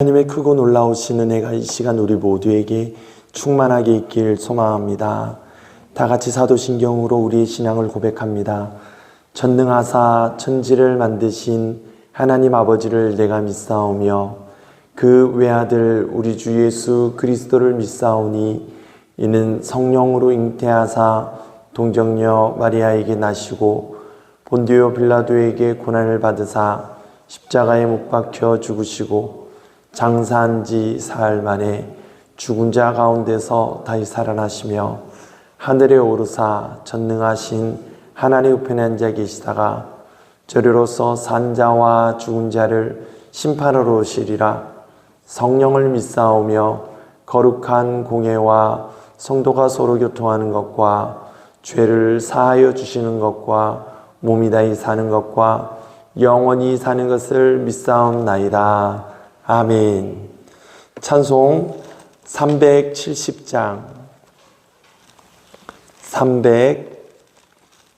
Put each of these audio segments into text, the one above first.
하나님의 크고 놀라우신 은혜가 이 시간 우리 모두에게 충만하게 있길 소망합니다. 다 같이 사도신경으로 우리의 신앙을 고백합니다. 전능하사 천지를 만드신 하나님 아버지를 내가 믿사오며 그 외아들 우리 주 예수 그리스도를 믿사오니 이는 성령으로 잉태하사 동정녀 마리아에게 나시고 본디오 빌라도에게 고난을 받으사 십자가에 못 박혀 죽으시고 장사한 지 사흘 만에 죽은 자 가운데서 다시 살아나시며 하늘에 오르사 전능하신 하나님 우편에 앉아 계시다가 저리로서 산 자와 죽은 자를 심판하러 오시리라. 성령을 믿사오며 거룩한 공예와 성도가 서로 교통하는 것과 죄를 사하여 주시는 것과 몸이 다히 사는 것과 영원히 사는 것을 믿사옵나이다. 아멘. 찬송 370장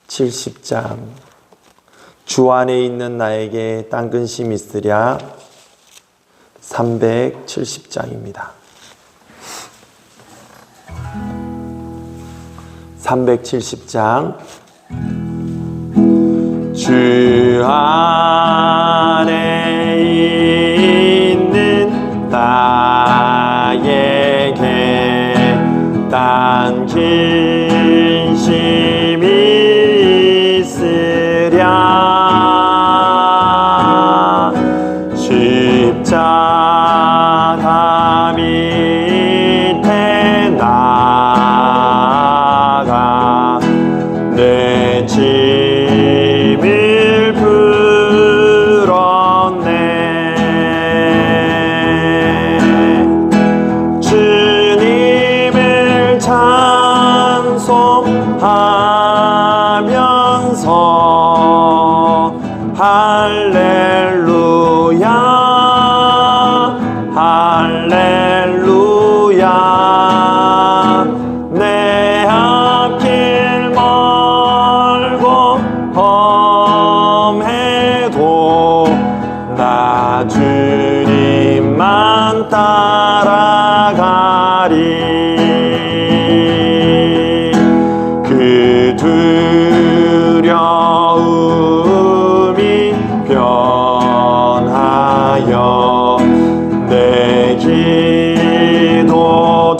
370장 주 안에 있는 나에게 딴 근심 있으랴. 370장입니다. 370장 주 안에 있는 나에게 딴 근심이 있으랴. 십자가 밑에 나가 내 짐을 풀었네. 주님을 찬송하면서 할렐루야 할렐루야. 내 앞길 멀고 험해도 나 주님만 따라가리. 그 두려움이 변하여 내 기도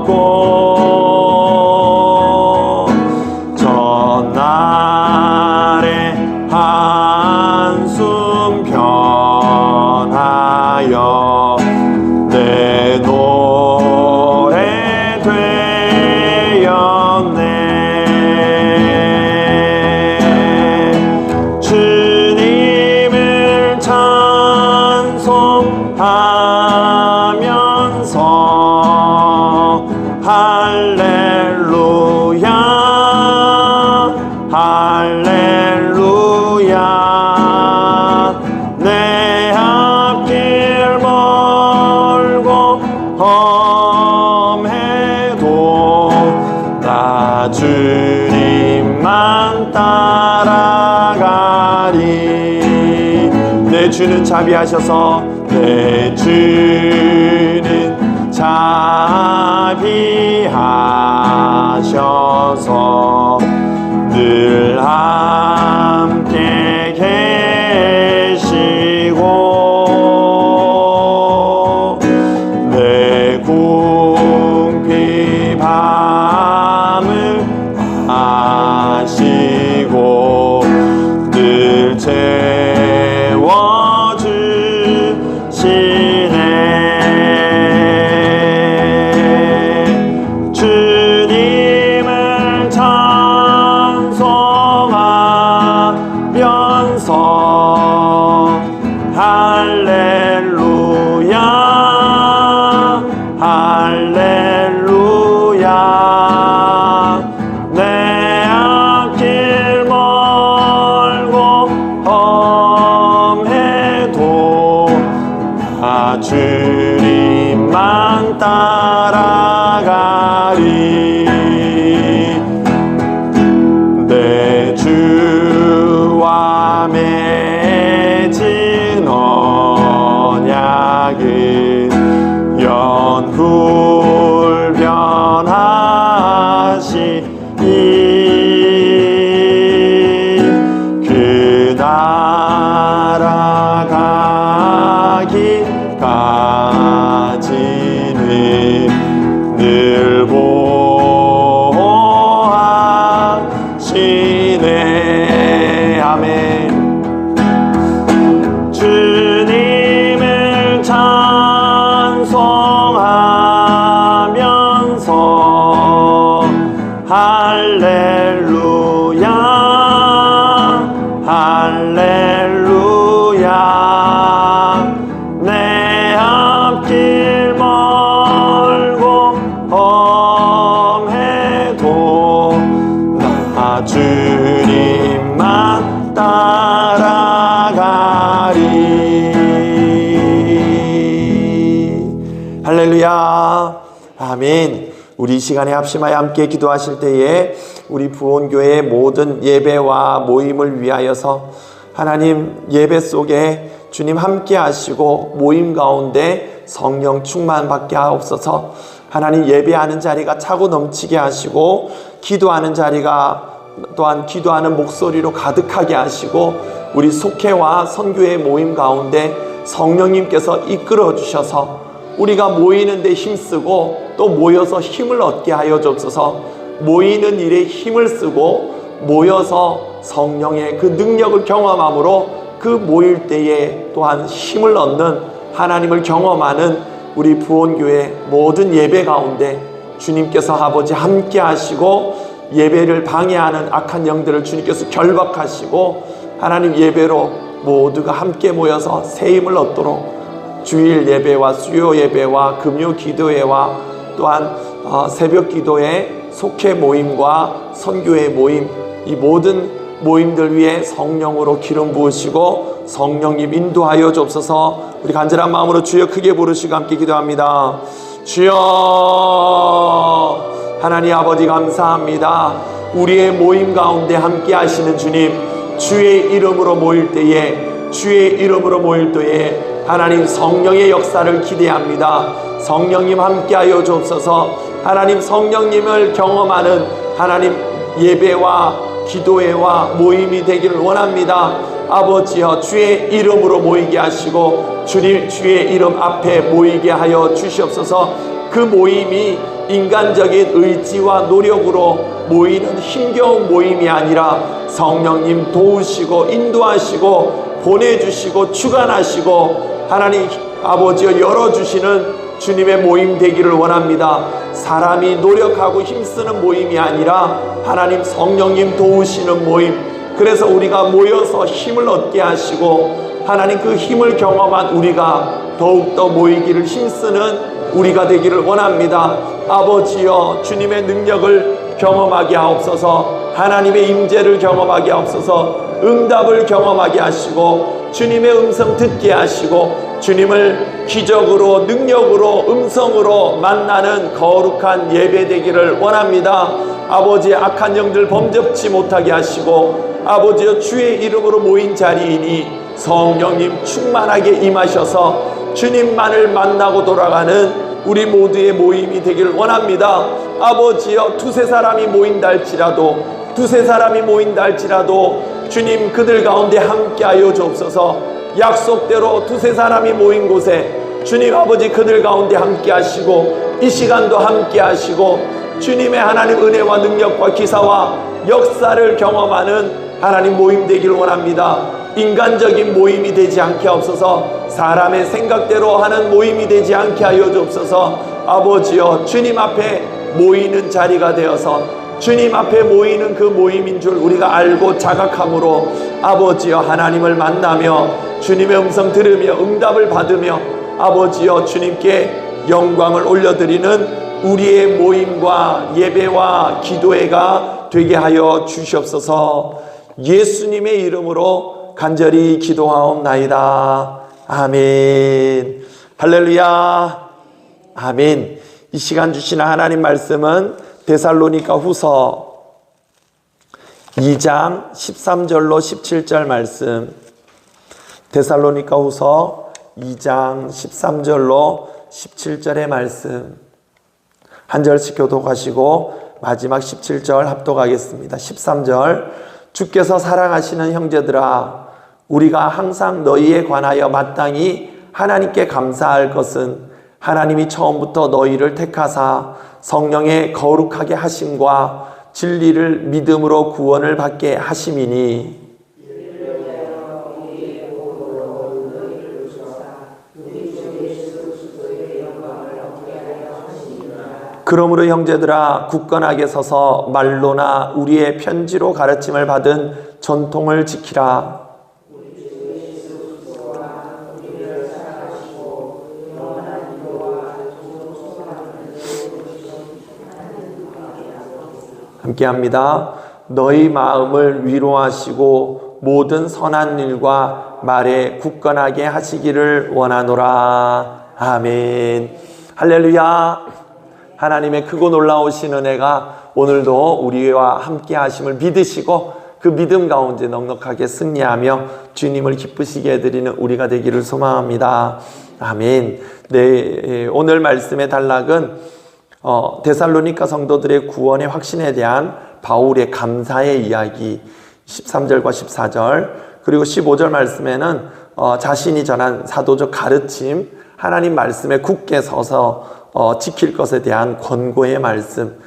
되었고 전날에 한숨 변하여 내 노래 되었네. 주님을 찬송하면서 할렐루야 할렐루야. 내 앞길 멀고 험해도 나 주님만 따라가리. 내 주는 자비하셔서 내 주는 자비하셔서 늘 함께 계시고 내 궁핍함을 아시고 늘 채워주시네. 주님을 찬송하면서 할렐루야 할렐루야. 내 앞길 멀고 험해도 나 주님만 따라가리. 내 주와 맺은 그 날아가기까지는 늘 보호하시네. 아멘. 주님을 찬송하면서 할렐루야 할렐루야. 내 앞길 멀고 험해도 나 주님만 따라가리. 할렐루야. 아멘. 우리 이 시간에 합심하여 함께 기도하실 때에 우리 부원교회의 모든 예배와 모임을 위하여서 하나님 예배 속에 주님 함께 하시고 모임 가운데 성령 충만받게 하옵소서. 하나님 예배하는 자리가 차고 넘치게 하시고 기도하는 자리가 또한 기도하는 목소리로 가득하게 하시고 우리 속회와 선교의 모임 가운데 성령님께서 이끌어 주셔서 우리가 모이는 데 힘쓰고 또 모여서 힘을 얻게 하여 주옵소서. 모이는 일에 힘을 쓰고 모여서 성령의 그 능력을 경험함으로 그 모일 때에 또한 힘을 얻는 하나님을 경험하는 우리 부원교회 모든 예배 가운데 주님께서 아버지 함께 하시고 예배를 방해하는 악한 영들을 주님께서 결박하시고 하나님 예배로 모두가 함께 모여서 새 힘을 얻도록 주일 예배와 수요 예배와 금요 기도회와 또한 새벽 기도회, 속회 모임과 선교회 모임, 이 모든 모임들 위해 성령으로 기름 부으시고 성령님 인도하여 주옵소서. 우리 간절한 마음으로 주여 크게 부르시고 함께 기도합니다. 주여. 하나님 아버지 감사합니다. 우리의 모임 가운데 함께 하시는 주님, 주의 이름으로 모일 때에 하나님 성령의 역사를 기대합니다. 성령님 함께하여 주옵소서. 하나님 성령님을 경험하는 하나님 예배와 기도회와 모임이 되기를 원합니다. 아버지여 주의 이름으로 모이게 하시고 주님 주의 이름 앞에 모이게 하여 주시옵소서. 그 모임이 인간적인 의지와 노력으로 모이는 힘겨운 모임이 아니라 성령님 도우시고 인도하시고 보내주시고 주관하시고 하나님 아버지여 열어주시는 주님의 모임 되기를 원합니다. 사람이 노력하고 힘쓰는 모임이 아니라 하나님 성령님 도우시는 모임. 그래서 우리가 모여서 힘을 얻게 하시고 하나님 그 힘을 경험한 우리가 더욱더 모이기를 힘쓰는 우리가 되기를 원합니다. 아버지여 주님의 능력을 경험하게 하옵소서. 하나님의 임재를 경험하게 하옵소서. 응답을 경험하게 하시고 주님의 음성 듣게 하시고 주님을 기적으로 능력으로 음성으로 만나는 거룩한 예배 되기를 원합니다. 아버지의 악한 영들 범접지 못하게 하시고 아버지여 주의 이름으로 모인 자리이니 성령님 충만하게 임하셔서 주님만을 만나고 돌아가는 우리 모두의 모임이 되기를 원합니다. 아버지여 두세 사람이 모인다 할지라도 주님 그들 가운데 함께하여 주옵소서. 약속대로 두세 사람이 모인 곳에 주님 아버지 그들 가운데 함께하시고 이 시간도 함께하시고 주님의 하나님 은혜와 능력과 기사와 역사를 경험하는 하나님 모임 되기를 원합니다. 인간적인 모임이 되지 않게 하옵소서. 사람의 생각대로 하는 모임이 되지 않게 하여 주옵소서. 아버지여 주님 앞에 모이는 자리가 되어서 주님 앞에 모이는 그 모임인 줄 우리가 알고 자각함으로 아버지여 하나님을 만나며 주님의 음성 들으며 응답을 받으며 아버지여 주님께 영광을 올려드리는 우리의 모임과 예배와 기도회가 되게 하여 주시옵소서. 예수님의 이름으로 간절히 기도하옵나이다. 아멘. 할렐루야. 아멘. 이 시간 주시는 하나님 말씀은 데살로니가 후서 2장 13절로 17절 말씀, 데살로니가 후서 2장 13절로 17절의 말씀 한 절씩 교독하시고 마지막 17절 합독하겠습니다. 13절 주께서 사랑하시는 형제들아 우리가 항상 너희에 관하여 마땅히 하나님께 감사할 것은 하나님이 처음부터 너희를 택하사 성령의 거룩하게 하심과 진리를 믿음으로 구원을 받게 하심이니 그러므로 형제들아 굳건하게 서서 말로나 우리의 편지로 가르침을 받은 전통을 지키라. 함께합니다. 너희 마음을 위로하시고 모든 선한 일과 말에 굳건하게 하시기를 원하노라. 아멘. 할렐루야. 하나님의 크고 놀라우신 은혜가 오늘도 우리와 함께 하심을 믿으시고 그 믿음 가운데 넉넉하게 승리하며 주님을 기쁘시게 해드리는 우리가 되기를 소망합니다. 아멘. 네, 오늘 말씀의 단락은 데살로니가 성도들의 구원의 확신에 대한 바울의 감사의 이야기 13절과 14절 그리고 15절 말씀에는 자신이 전한 사도적 가르침 하나님 말씀에 굳게 서서 지킬 것에 대한 권고의 말씀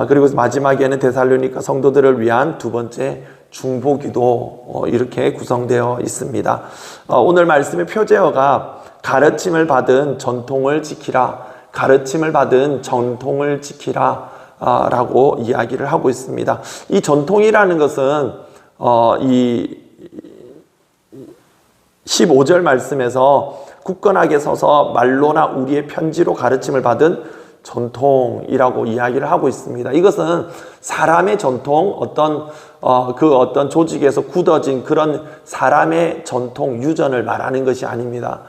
그리고 마지막에는 데살로니가 성도들을 위한 두 번째 중보기도 이렇게 구성되어 있습니다. 오늘 말씀의 표제어가 가르침을 받은 전통을 지키라 가르침을 받은 전통을 지키라 라고 이야기를 하고 있습니다. 이 전통이라는 것은 이 15절 말씀에서 굳건하게 서서 말로나 우리의 편지로 가르침을 받은 전통이라고 이야기를 하고 있습니다. 이것은 사람의 전통, 어떤 조직에서 굳어진 그런 사람의 전통, 유전을 말하는 것이 아닙니다.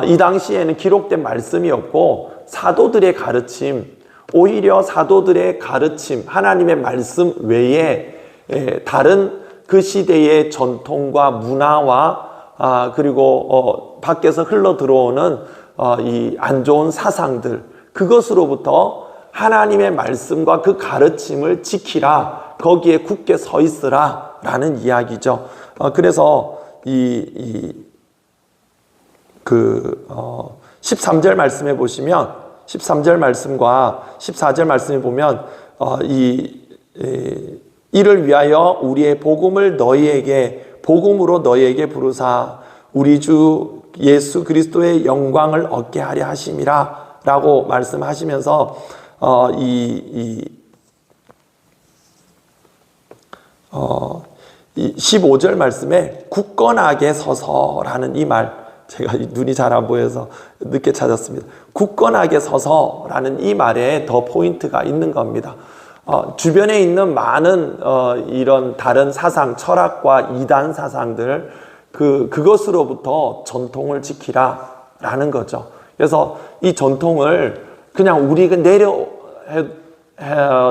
이 당시에는 기록된 말씀이 없고 사도들의 가르침, 오히려 사도들의 가르침, 하나님의 말씀 외에 다른 그 시대의 전통과 문화와 그리고 밖에서 흘러 들어오는 이 안 좋은 사상들 그것으로부터 하나님의 말씀과 그 가르침을 지키라 거기에 굳게 서 있으라 라는 이야기죠. 그래서 13절 말씀에 보시면 13절 말씀과 14절 말씀에 보면 이를 위하여 우리의 복음을 복음으로 너희에게 부르사 우리 주 예수 그리스도의 영광을 얻게 하려 하심이라 라고 말씀하시면서 15절 말씀에 굳건하게 서서라는 이 말 제가 눈이 잘 안 보여서 늦게 찾았습니다. 굳건하게 서서라는 이 말에 더 포인트가 있는 겁니다. 주변에 있는 많은 이런 다른 사상, 철학과 이단 사상들 그것으로부터 전통을 지키라 라는 거죠. 그래서 이 전통을 그냥 우리가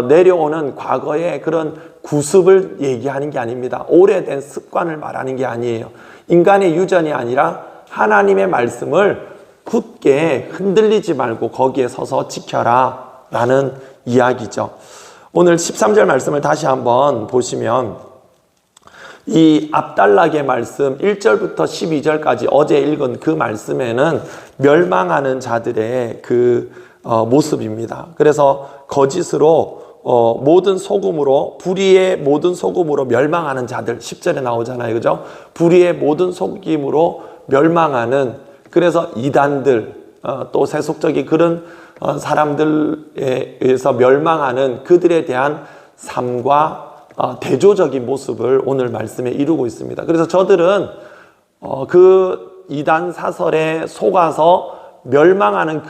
내려오는 과거의 그런 구습을 얘기하는 게 아닙니다. 오래된 습관을 말하는 게 아니에요. 인간의 유전이 아니라 하나님의 말씀을 굳게 흔들리지 말고 거기에 서서 지켜라 라는 이야기죠. 오늘 13절 말씀을 다시 한번 보시면 이 앞단락의 말씀 1절부터 12절까지 어제 읽은 그 말씀에는 멸망하는 자들의 그 모습입니다. 그래서 거짓으로 모든 소금으로 불의의 모든 소금으로 멸망하는 자들 10절에 나오잖아요. 그죠? 불의의 모든 소금으로 멸망하는 그래서 이단들 또 세속적인 그런 사람들에 의해서 멸망하는 그들에 대한 삶과 대조적인 모습을 오늘 말씀에 이루고 있습니다. 그래서 저들은 그 이단 사설에 속아서 멸망하는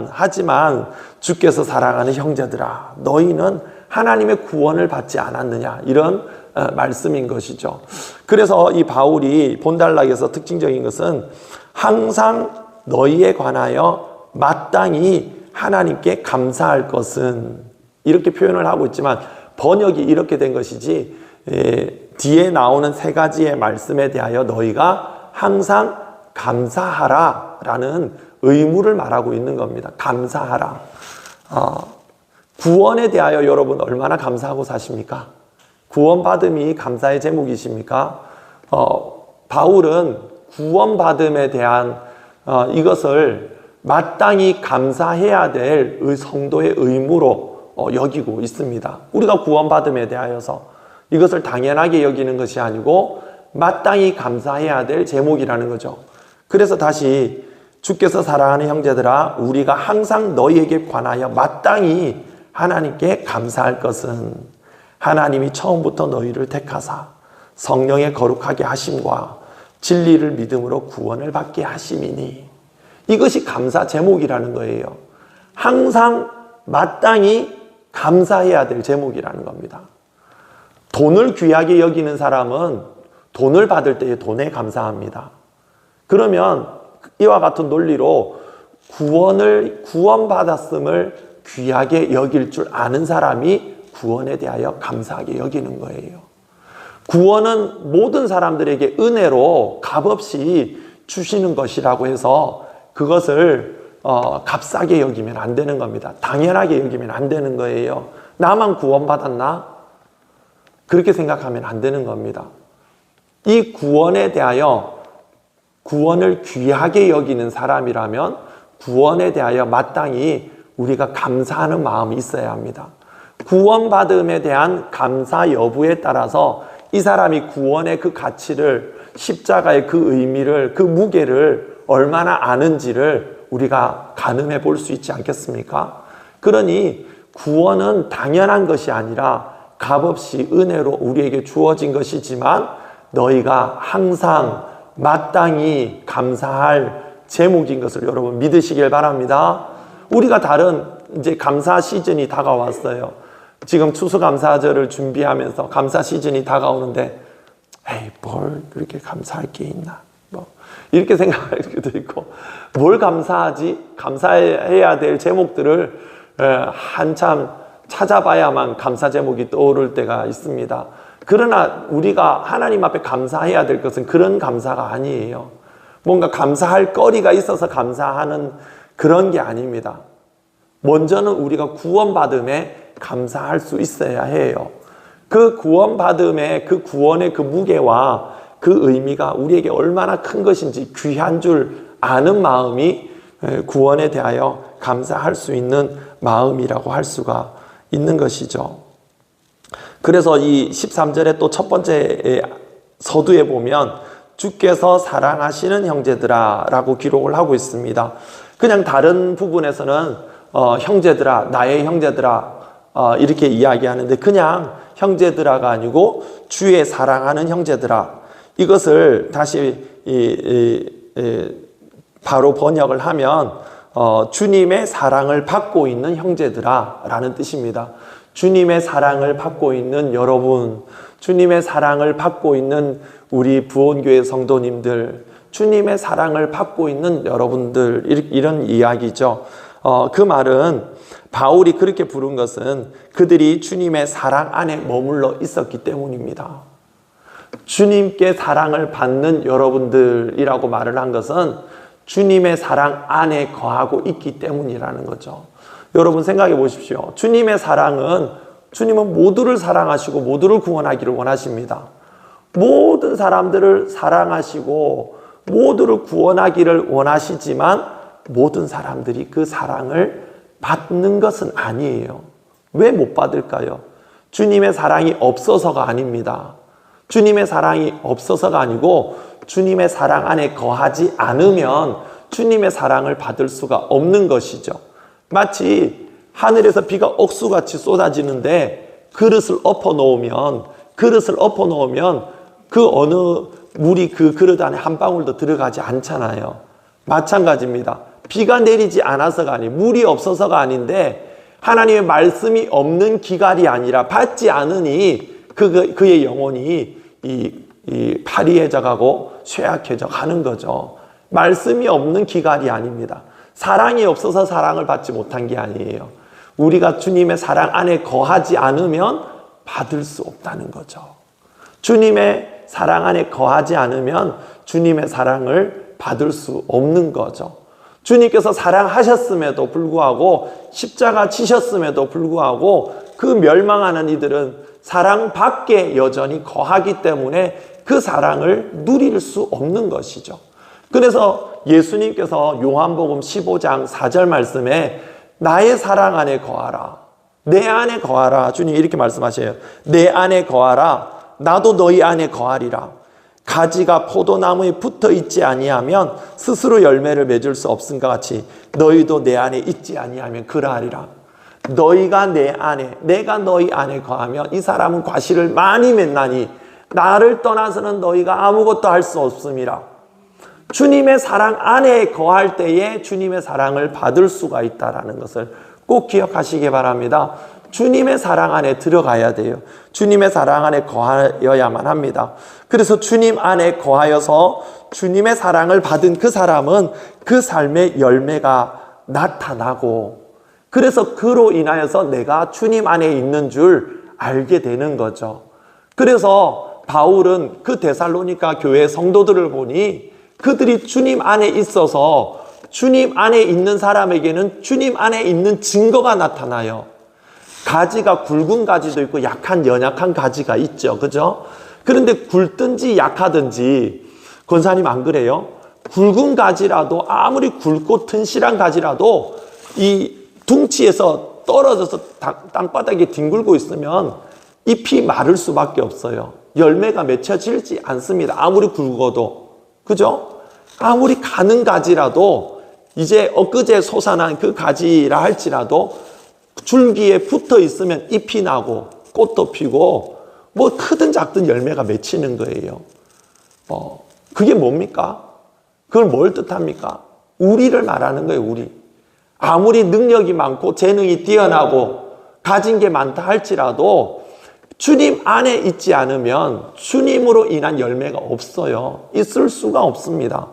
하지만 주께서 사랑하는 형제들아 너희는 하나님의 구원을 받지 않았느냐 이런 말씀인 것이죠. 그래서 이 바울이 본단락에서 특징적인 것은 항상 너희에 관하여 마땅히 하나님께 감사할 것은 이렇게 표현을 하고 있지만 번역이 이렇게 된 것이지 뒤에 나오는 세 가지의 말씀에 대하여 너희가 항상 감사하라라는 의무를 말하고 있는 겁니다. 감사하라. 구원에 대하여 여러분 얼마나 감사하고 사십니까? 구원받음이 감사의 제목이십니까? 바울은 구원받음에 대한 이것을 마땅히 감사해야 될 성도의 의무로 여기고 있습니다. 우리가 구원받음에 대하여서 이것을 당연하게 여기는 것이 아니고 마땅히 감사해야 될 제목이라는 거죠. 그래서 다시 주께서 사랑하는 형제들아, 우리가 항상 너희에게 관하여 마땅히 하나님께 감사할 것은 하나님이 처음부터 너희를 택하사 성령의 거룩하게 하심과 진리를 믿음으로 구원을 받게 하심이니, 이것이 감사 제목이라는 거예요. 항상 마땅히 감사해야 될 제목이라는 겁니다. 돈을 귀하게 여기는 사람은 돈을 받을 때에 돈에 감사합니다. 그러면 이와 같은 논리로 구원받았음을 귀하게 여길 줄 아는 사람이 구원에 대하여 감사하게 여기는 거예요. 구원은 모든 사람들에게 은혜로 값없이 주시는 것이라고 해서 그것을 값싸게 여기면 안 되는 겁니다. 당연하게 여기면 안 되는 거예요. 나만 구원받았나? 그렇게 생각하면 안 되는 겁니다. 이 구원에 대하여 구원을 귀하게 여기는 사람이라면 구원에 대하여 마땅히 우리가 감사하는 마음이 있어야 합니다. 구원받음에 대한 감사 여부에 따라서 이 사람이 구원의 그 가치를, 십자가의 그 의미를, 그 무게를 얼마나 아는지를 우리가 가늠해 볼 수 있지 않겠습니까? 그러니 구원은 당연한 것이 아니라 값없이 은혜로 우리에게 주어진 것이지만 너희가 항상 마땅히 감사할 제목인 것을 여러분 믿으시길 바랍니다. 우리가 다른 이제 감사 시즌이 다가왔어요. 지금 추수감사절을 준비하면서 감사 시즌이 다가오는데, 에이, 뭘 그렇게 감사할 게 있나? 이렇게 생각할 수도 있고, 뭘 감사하지? 감사해야 될 제목들을 한참 찾아봐야만 감사 제목이 떠오를 때가 있습니다. 그러나 우리가 하나님 앞에 감사해야 될 것은 그런 감사가 아니에요. 뭔가 감사할 거리가 있어서 감사하는 그런 게 아닙니다. 먼저는 우리가 구원받음에 감사할 수 있어야 해요. 그 구원받음의 그 구원의 그 무게와 그 의미가 우리에게 얼마나 큰 것인지 귀한 줄 아는 마음이 구원에 대하여 감사할 수 있는 마음이라고 할 수가 있는 것이죠. 그래서 이 13절에 또 첫 번째 서두에 보면 주께서 사랑하시는 형제들아 라고 기록을 하고 있습니다. 그냥 다른 부분에서는 형제들아, 나의 형제들아 이렇게 이야기하는데, 그냥 형제들아가 아니고 주의 사랑하는 형제들아, 이것을 다시 바로 번역을 하면 주님의 사랑을 받고 있는 형제들아 라는 뜻입니다. 주님의 사랑을 받고 있는 여러분, 주님의 사랑을 받고 있는 우리 부온교회 성도님들, 주님의 사랑을 받고 있는 여러분들, 이런 이야기죠. 그 말은 바울이 그렇게 부른 것은 그들이 주님의 사랑 안에 머물러 있었기 때문입니다. 주님께 사랑을 받는 여러분들이라고 말을 한 것은 주님의 사랑 안에 거하고 있기 때문이라는 거죠. 여러분 생각해 보십시오. 주님의 사랑은, 주님은 모두를 사랑하시고 모두를 구원하기를 원하십니다. 모든 사람들을 사랑하시고 모두를 구원하기를 원하시지만 모든 사람들이 그 사랑을 받는 것은 아니에요. 왜 못 받을까요? 주님의 사랑이 없어서가 아닙니다. 주님의 사랑이 없어서가 아니고 주님의 사랑 안에 거하지 않으면 주님의 사랑을 받을 수가 없는 것이죠. 마치 하늘에서 비가 억수같이 쏟아지는데 그릇을 엎어 놓으면 그 어느 물이 그 그릇 안에 한 방울도 들어가지 않잖아요. 마찬가지입니다. 비가 내리지 않아서가 아니, 물이 없어서가 아닌데 하나님의 말씀이 없는 기갈이 아니라 받지 않으니 그의 영혼이 파리해져 가고 쇠약해져 가는 거죠. 말씀이 없는 기갈이 아닙니다. 사랑이 없어서 사랑을 받지 못한 게 아니에요. 우리가 주님의 사랑 안에 거하지 않으면 받을 수 없다는 거죠. 주님의 사랑 안에 거하지 않으면 주님의 사랑을 받을 수 없는 거죠. 주님께서 사랑하셨음에도 불구하고 십자가 지셨음에도 불구하고 그 멸망하는 이들은 사랑 밖에 여전히 거하기 때문에 그 사랑을 누릴 수 없는 것이죠. 그래서 예수님께서 요한복음 15장 4절 말씀에 나의 사랑 안에 거하라, 내 안에 거하라, 주님 이렇게 말씀하셔요. 내 안에 거하라, 나도 너희 안에 거하리라. 가지가 포도나무에 붙어 있지 아니하면 스스로 열매를 맺을 수 없음과 같이 너희도 내 안에 있지 아니하면 그러하리라. 너희가 내 안에, 내가 너희 안에 거하면 이 사람은 과실을 많이 맺나니 나를 떠나서는 너희가 아무것도 할 수 없음이라. 주님의 사랑 안에 거할 때에 주님의 사랑을 받을 수가 있다는 것을 꼭 기억하시기 바랍니다. 주님의 사랑 안에 들어가야 돼요. 주님의 사랑 안에 거하여야만 합니다. 그래서 주님 안에 거하여서 주님의 사랑을 받은 그 사람은 그 삶의 열매가 나타나고, 그래서 그로 인하여서 내가 주님 안에 있는 줄 알게 되는 거죠. 그래서 바울은 그 데살로니가 교회 성도들을 보니 그들이 주님 안에 있어서 주님 안에 있는 사람에게는 주님 안에 있는 증거가 나타나요. 가지가 굵은 가지도 있고 약한 연약한 가지가 있죠. 그죠? 그런데 굵든지 약하든지, 권사님 안 그래요? 굵은 가지라도, 아무리 굵고 튼실한 가지라도 이 둥치에서 떨어져서 땅바닥에 뒹굴고 있으면 잎이 마를 수밖에 없어요. 열매가 맺혀지지 않습니다. 아무리 굵어도. 그죠? 아무리 가는 가지라도, 이제 엊그제 솟아난 그 가지라 할지라도 줄기에 붙어 있으면 잎이 나고 꽃도 피고 뭐 크든 작든 열매가 맺히는 거예요. 그게 뭡니까? 그걸 뭘 뜻합니까? 우리를 말하는 거예요. 우리. 아무리 능력이 많고 재능이 뛰어나고 가진 게 많다 할지라도 주님 안에 있지 않으면 주님으로 인한 열매가 없어요. 있을 수가 없습니다.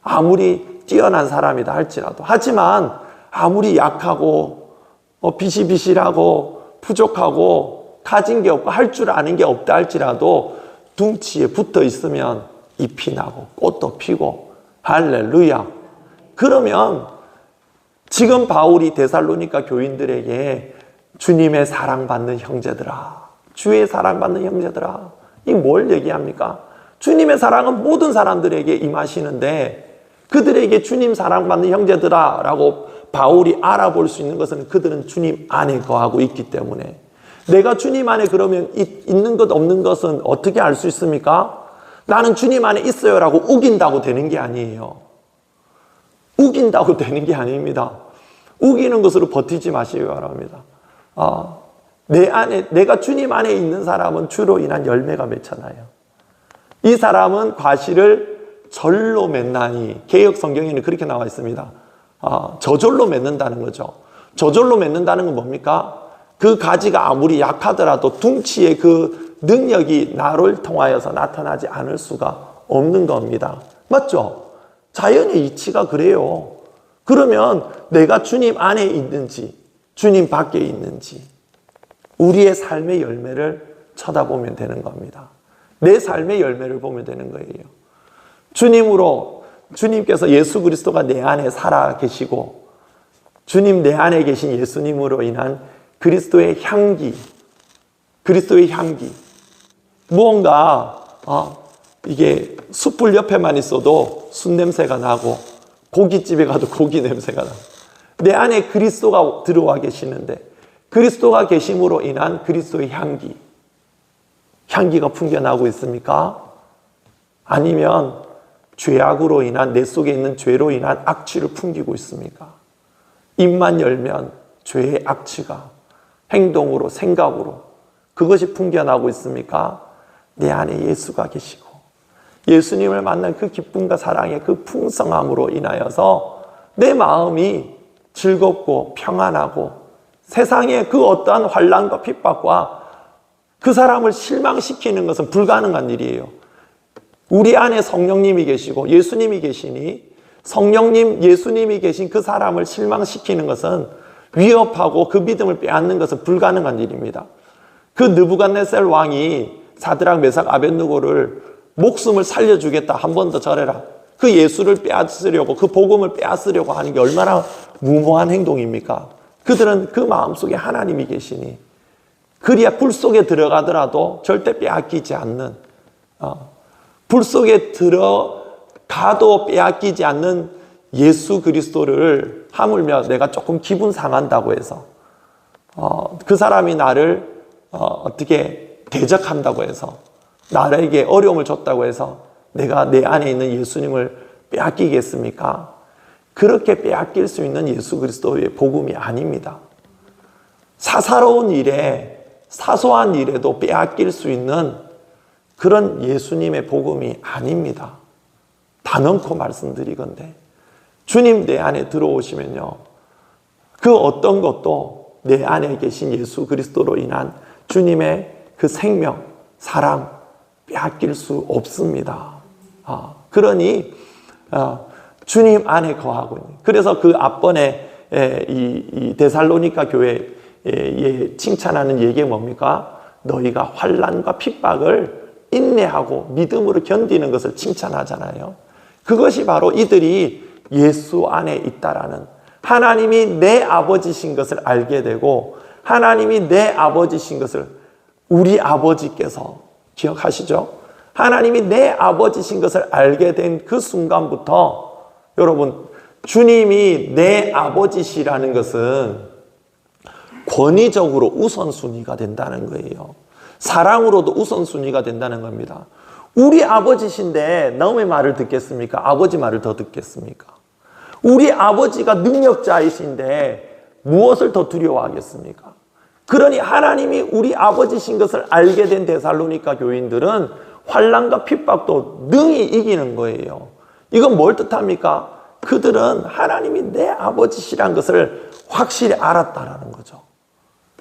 아무리 뛰어난 사람이다 할지라도. 하지만 아무리 약하고 비실비실하고 부족하고 가진 게 없고 할 줄 아는 게 없다 할지라도 둥치에 붙어 있으면 잎이 나고 꽃도 피고, 할렐루야. 그러면 지금 바울이 데살로니가 교인들에게 주님의 사랑받는 형제들아, 주의 사랑받는 형제들아, 이 뭘 얘기합니까? 주님의 사랑은 모든 사람들에게 임하시는데 그들에게 주님 사랑받는 형제들아 라고 바울이 알아볼 수 있는 것은 그들은 주님 안에 거하고 있기 때문에. 내가 주님 안에 그러면 있는 것 없는 것은 어떻게 알 수 있습니까? 나는 주님 안에 있어요 라고 우긴다고 되는 게 아니에요. 우긴다고 되는 게 아닙니다. 우기는 것으로 버티지 마시기 바랍니다. 내가 주님 안에 있는 사람은 주로 인한 열매가 맺잖아요. 이 사람은 과실을 절로 맺나니, 개역 성경에는 그렇게 나와 있습니다. 저절로 맺는다는 거죠. 저절로 맺는다는 건 뭡니까? 그 가지가 아무리 약하더라도 둥치의 그 능력이 나를 통하여서 나타나지 않을 수가 없는 겁니다. 맞죠? 자연의 이치가 그래요. 그러면 내가 주님 안에 있는지 주님 밖에 있는지 우리의 삶의 열매를 쳐다보면 되는 겁니다. 내 삶의 열매를 보면 되는 거예요. 주님께서 예수 그리스도가 내 안에 살아 계시고 주님 내 안에 계신 예수님으로 인한 그리스도의 향기, 무언가 이게 숯불 옆에만 있어도 숯 냄새가 나고 고깃집에 가도 고기 냄새가 나고, 내 안에 그리스도가 들어와 계시는데 그리스도가 계심으로 인한 그리스도의 향기가 풍겨나고 있습니까? 아니면 죄악으로 인한, 내 속에 있는 죄로 인한 악취를 풍기고 있습니까? 입만 열면 죄의 악취가 행동으로, 생각으로 그것이 풍겨나고 있습니까? 내 안에 예수가 계시고 예수님을 만난 그 기쁨과 사랑의 그 풍성함으로 인하여서 내 마음이 즐겁고 평안하고 세상의 그 어떠한 환난과 핍박과 그 사람을 실망시키는 것은 불가능한 일이에요. 우리 안에 성령님이 계시고 예수님이 계시니 성령님, 예수님이 계신 그 사람을 실망시키는 것은, 위협하고 그 믿음을 빼앗는 것은 불가능한 일입니다. 그 느부갓네살 왕이 사드락, 메삭, 아벳느고를 목숨을 살려주겠다, 한 번 더 절해라, 그 예수를 빼앗으려고, 그 복음을 빼앗으려고 하는 게 얼마나 무모한 행동입니까? 그들은 그 마음속에 하나님이 계시니 그리야 불 속에 들어가더라도 절대 빼앗기지 않는, 불 속에 들어가도 빼앗기지 않는 예수 그리스도를 하물며 내가 조금 기분 상한다고 해서 그 사람이 나를 어떻게 대적한다고 해서, 나에게 어려움을 줬다고 해서 내가 내 안에 있는 예수님을 빼앗기겠습니까? 그렇게 빼앗길 수 있는 예수 그리스도의 복음이 아닙니다. 사사로운 일에, 사소한 일에도 빼앗길 수 있는 그런 예수님의 복음이 아닙니다. 단언코 말씀드리건대 주님 내 안에 들어오시면요, 그 어떤 것도 내 안에 계신 예수 그리스도로 인한 주님의 그 생명, 사랑 빼앗길 수 없습니다. 그러니 주님 안에 거하고 있는, 그래서 그 앞번에 이 데살로니가 교회에 칭찬하는 얘기가 뭡니까? 너희가 환난과 핍박을 인내하고 믿음으로 견디는 것을 칭찬하잖아요. 그것이 바로 이들이 예수 안에 있다라는, 하나님이 내 아버지신 것을 알게 되고, 하나님이 내 아버지신 것을, 우리 아버지께서 기억하시죠? 하나님이 내 아버지신 것을 알게 된 그 순간부터 여러분, 주님이 내 아버지시라는 것은 권위적으로 우선순위가 된다는 거예요. 사랑으로도 우선순위가 된다는 겁니다. 우리 아버지신데 남의 말을 듣겠습니까? 아버지 말을 더 듣겠습니까? 우리 아버지가 능력자이신데 무엇을 더 두려워하겠습니까? 그러니 하나님이 우리 아버지신 것을 알게 된 데살로니가 교인들은 환난과 핍박도 능히 이기는 거예요. 이건 뭘 뜻합니까? 그들은 하나님이 내 아버지시란 것을 확실히 알았다라는 거죠.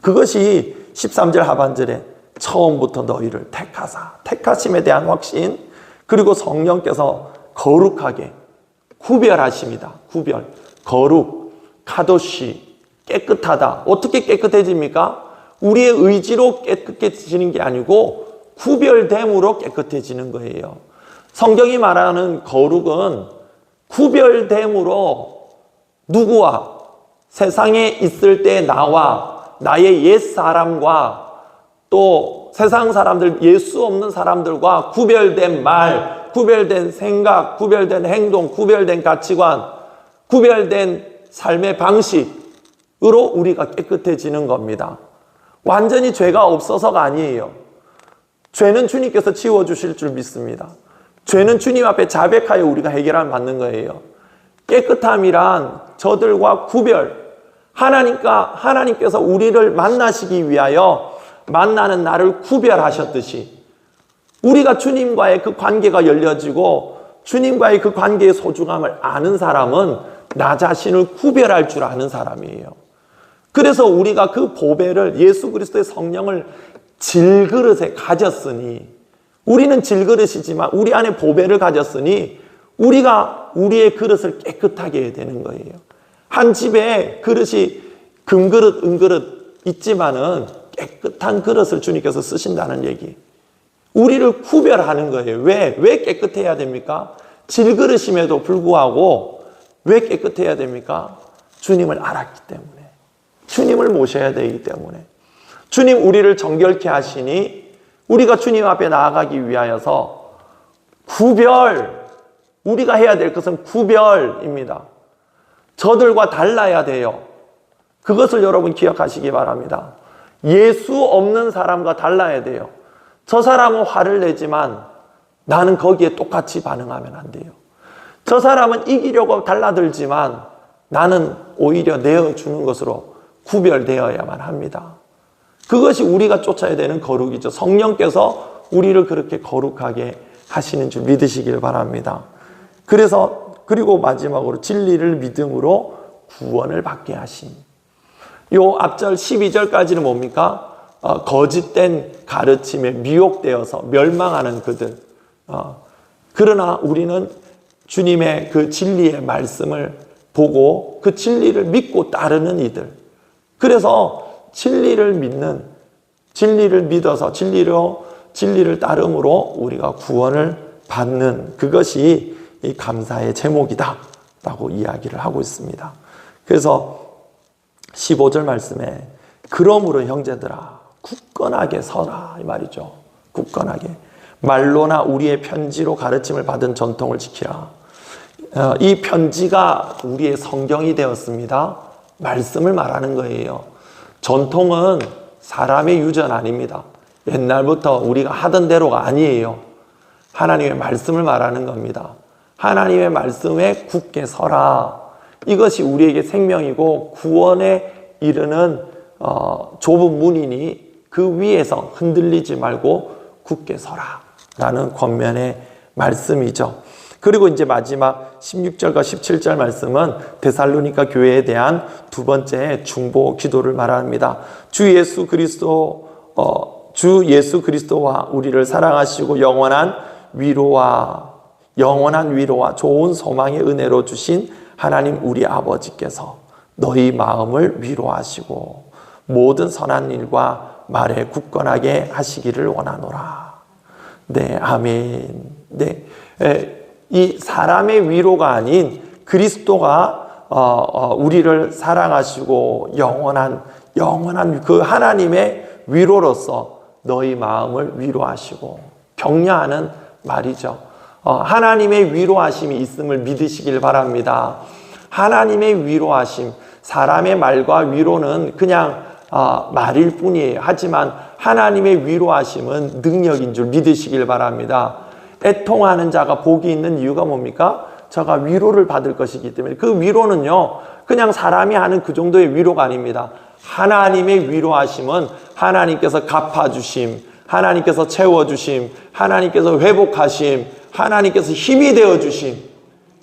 그것이 13절 하반절에 처음부터 너희를 택하심에 대한 확신, 그리고 성령께서 거룩하게 구별하십니다. 구별, 거룩, 카도시, 깨끗하다. 어떻게 깨끗해집니까? 우리의 의지로 깨끗해지는 게 아니고 구별됨으로 깨끗해지는 거예요. 성경이 말하는 거룩은 구별됨으로 누구와, 세상에 있을 때 나와 나의 옛사람과 또 세상 사람들, 예수 없는 사람들과 구별된 말, 구별된 생각, 구별된 행동, 구별된 가치관, 구별된 삶의 방식으로 우리가 깨끗해지는 겁니다. 완전히 죄가 없어서가 아니에요. 죄는 주님께서 지워주실 줄 믿습니다. 죄는 주님 앞에 자백하여 우리가 해결함을 받는 거예요. 깨끗함이란 저들과 구별, 하나님께서 우리를 만나시기 위하여 만나는 날을 구별하셨듯이 우리가 주님과의 그 관계가 열려지고 주님과의 그 관계의 소중함을 아는 사람은 나 자신을 구별할 줄 아는 사람이에요. 그래서 우리가 그 보배를, 예수 그리스도의 성령을 질그릇에 가졌으니, 우리는 질그릇이지만 우리 안에 보배를 가졌으니 우리가 우리의 그릇을 깨끗하게 해야 되는 거예요. 한 집에 그릇이 금그릇, 은그릇 있지만은 깨끗한 그릇을 주님께서 쓰신다는 얘기. 우리를 구별하는 거예요. 왜 깨끗해야 됩니까? 질그릇임에도 불구하고 왜 깨끗해야 됩니까? 주님을 알았기 때문에. 주님을 모셔야 되기 때문에. 주님 우리를 정결케 하시니 우리가 주님 앞에 나아가기 위하여서 우리가 해야 될 것은 구별입니다. 저들과 달라야 돼요. 그것을 여러분 기억하시기 바랍니다. 예수 없는 사람과 달라야 돼요. 저 사람은 화를 내지만 나는 거기에 똑같이 반응하면 안 돼요. 저 사람은 이기려고 달라들지만 나는 오히려 내어주는 것으로 구별되어야만 합니다. 그것이 우리가 쫓아야 되는 거룩이죠. 성령께서 우리를 그렇게 거룩하게 하시는 줄 믿으시길 바랍니다. 그리고 마지막으로 진리를 믿음으로 구원을 받게 하심. 요 앞절 12절까지는 뭡니까? 거짓된 가르침에 미혹되어서 멸망하는 그들. 그러나 우리는 주님의 그 진리의 말씀을 보고 그 진리를 믿고 따르는 이들. 그래서 진리를 믿어서 진리를 따름으로 우리가 구원을 받는, 그것이 이 감사의 제목이다 라고 이야기를 하고 있습니다. 그래서 15절 말씀에 그러므로 형제들아 굳건하게 서라 이 말이죠. 굳건하게 말로나 우리의 편지로 가르침을 받은 전통을 지키라. 이 편지가 우리의 성경이 되었습니다. 말씀을 말하는 거예요. 전통은 사람의 유전 아닙니다. 옛날부터 우리가 하던 대로가 아니에요. 하나님의 말씀을 말하는 겁니다. 하나님의 말씀에 굳게 서라. 이것이 우리에게 생명이고 구원에 이르는 좁은 문이니 그 위에서 흔들리지 말고 굳게 서라 라는 권면의 말씀이죠. 그리고 이제 마지막 16절과 17절 말씀은 데살로니가 교회에 대한 두 번째 중보 기도를 말합니다. 주 예수 그리스도와 우리를 사랑하시고 영원한 위로와 좋은 소망의 은혜로 주신 하나님 우리 아버지께서 너희 마음을 위로하시고 모든 선한 일과 말에 굳건하게 하시기를 원하노라. 네, 아멘. 네, 이 사람의 위로가 아닌 그리스도가 우리를 사랑하시고 영원한 그 하나님의 위로로서 너희 마음을 위로하시고 격려하는 말이죠. 하나님의 위로하심이 있음을 믿으시길 바랍니다. 하나님의 위로하심, 사람의 말과 위로는 그냥 말일 뿐이에요. 하지만 하나님의 위로하심은 능력인 줄 믿으시길 바랍니다. 애통하는 자가 복이 있는 이유가 뭡니까? 저가 위로를 받을 것이기 때문에. 그 위로는요 그냥 사람이 하는 그 정도의 위로가 아닙니다. 하나님의 위로하심은 하나님께서 갚아주심, 하나님께서 채워주심, 하나님께서 회복하심, 하나님께서 힘이 되어주심,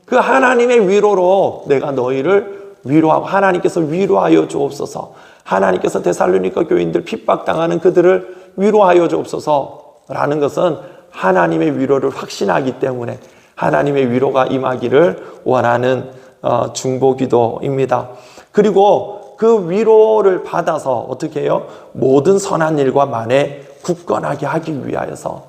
그 하나님의 위로로 내가 너희를 위로하고 하나님께서 위로하여 주옵소서. 하나님께서 데살로니가 교인들 핍박당하는 그들을 위로하여 주옵소서라는 것은 하나님의 위로를 확신하기 때문에 하나님의 위로가 임하기를 원하는 중보기도입니다. 그리고 그 위로를 받아서 어떻게 해요? 모든 선한 일과 만에 굳건하게 하기 위하여서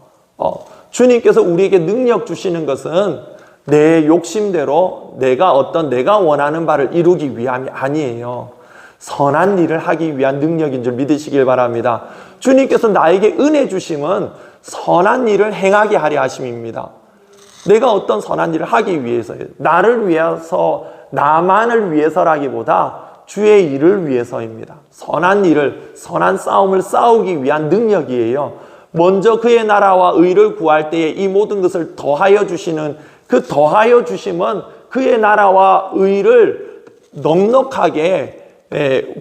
주님께서 우리에게 능력 주시는 것은 내 욕심대로 내가 원하는 바를 이루기 위함이 아니에요. 선한 일을 하기 위한 능력인 줄 믿으시길 바랍니다. 주님께서 나에게 은혜 주심은 선한 일을 행하게 하려 하심입니다. 내가 어떤 선한 일을 하기 위해서예요. 나를 위해서, 나만을 위해서라기보다 주의 일을 위해서입니다. 선한 싸움을 싸우기 위한 능력이에요. 먼저 그의 나라와 의를 구할 때에 이 모든 것을 더하여 주시는 그 더하여 주심은 그의 나라와 의를 넉넉하게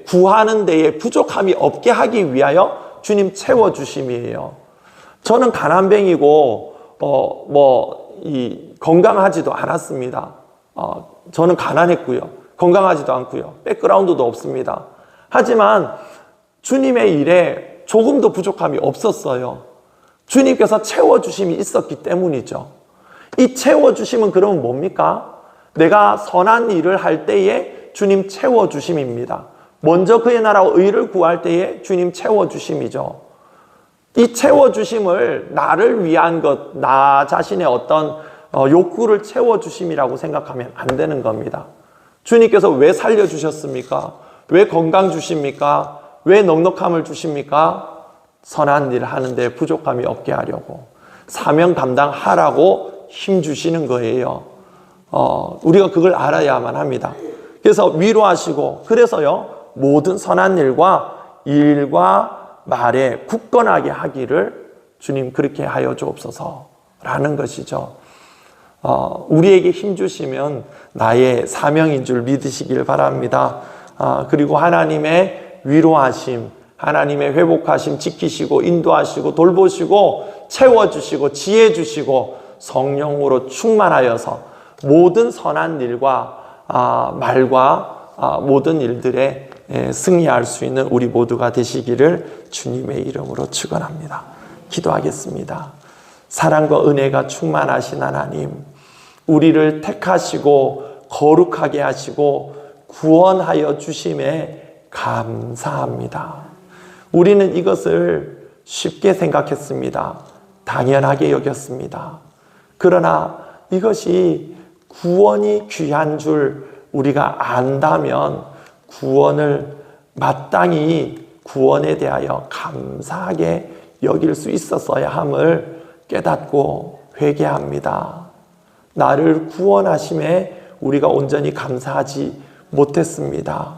구하는 데에 부족함이 없게 하기 위하여 주님 채워주심이에요. 저는 가난뱅이고 건강하지도 않았습니다. 저는 가난했고요. 건강하지도 않고요. 백그라운드도 없습니다. 하지만 주님의 일에 조금도 부족함이 없었어요. 주님께서 채워주심이 있었기 때문이죠. 이 채워주심은 그러면 뭡니까? 내가 선한 일을 할 때에 주님 채워주심입니다. 먼저 그의 나라와 의를 구할 때에 주님 채워주심이죠. 이 채워주심을 나를 위한 것, 나 자신의 어떤 욕구를 채워주심이라고 생각하면 안 되는 겁니다. 주님께서 왜 살려주셨습니까? 왜 건강 주십니까? 왜 넉넉함을 주십니까? 선한 일을 하는데 부족함이 없게 하려고, 사명 감당하라고 힘 주시는 거예요. 우리가 그걸 알아야만 합니다. 그래서 위로하시고, 그래서요 모든 선한 일과 말에 굳건하게 하기를 주님 그렇게 하여 주옵소서라는 것이죠. 우리에게 힘 주시면 나의 사명인 줄 믿으시길 바랍니다. 그리고 하나님의 위로하심, 하나님의 회복하심 지키시고 인도하시고 돌보시고 채워주시고 지혜 주시고 성령으로 충만하여서 모든 선한 일과 말과 모든 일들에 승리할 수 있는 우리 모두가 되시기를 주님의 이름으로 축원합니다. 기도하겠습니다. 사랑과 은혜가 충만하신 하나님, 우리를 택하시고 거룩하게 하시고 구원하여 주심에 감사합니다. 우리는 이것을 쉽게 생각했습니다. 당연하게 여겼습니다. 그러나 이것이 구원이 귀한 줄 우리가 안다면 구원을 마땅히 구원에 대하여 감사하게 여길 수 있었어야 함을 깨닫고 회개합니다. 나를 구원하심에 우리가 온전히 감사하지 못했습니다.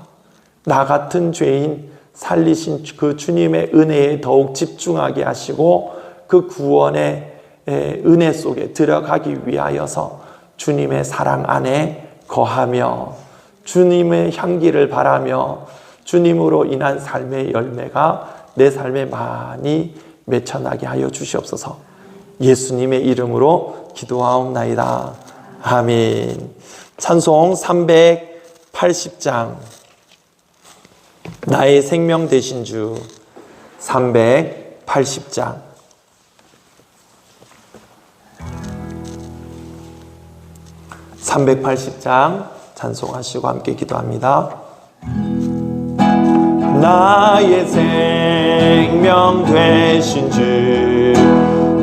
나 같은 죄인 살리신 그 주님의 은혜에 더욱 집중하게 하시고 그 구원의 은혜 속에 들어가기 위하여서 주님의 사랑 안에 거하며 주님의 향기를 바라며 주님으로 인한 삶의 열매가 내 삶에 많이 맺혀나게 하여 주시옵소서. 예수님의 이름으로 기도하옵나이다. 아멘. 찬송 380장 나의 생명 되신 주 380장 380장 찬송하시고 함께 기도합니다. 나의 생명 되신 주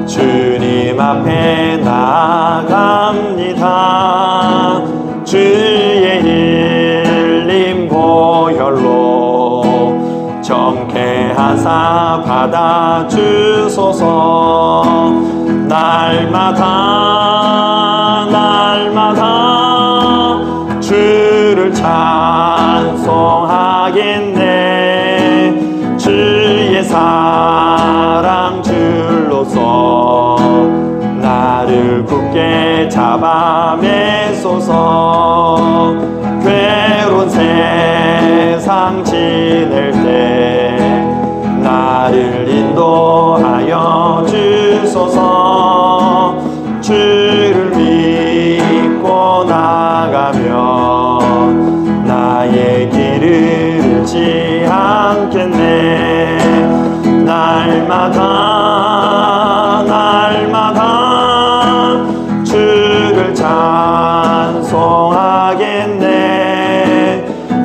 주님 앞에 나아갑니다. 주의 흘린 보혈로 정케하사 받아주소서. 날마다 주를 찬송하겠네. 주의 사랑 줄로서 나를 굳게 잡아 매소서. 괴로운 세상 지낼 때 나를 인도하여 주소서. 주를 믿고 나가면 나의 길을 잃지 않겠네. 날마다 주를 찬송하겠네.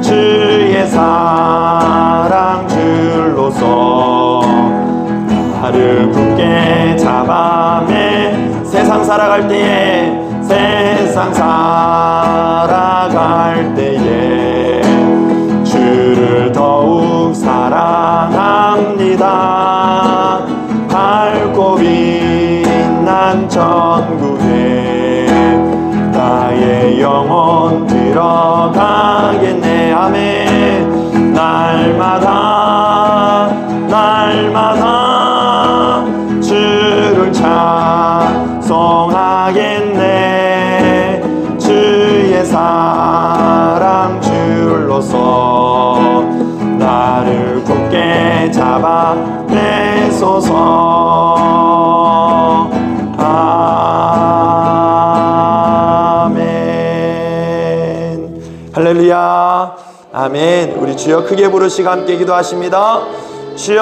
주의 사랑 줄로서 나를 굳게 잡아매. 세상 살아갈 때에 주를 더욱 사랑합니다. 밝고 빛난 천국에 나의 영혼 들어가겠네. 아멘. 날마다 주를 찬송하겠네. 주의 사랑 줄로서 나를 굳게 잡아 내소서. 아멘. 할렐루야. 아멘. 우리 주여 크게 부르시고 함께 기도하십니다. 주여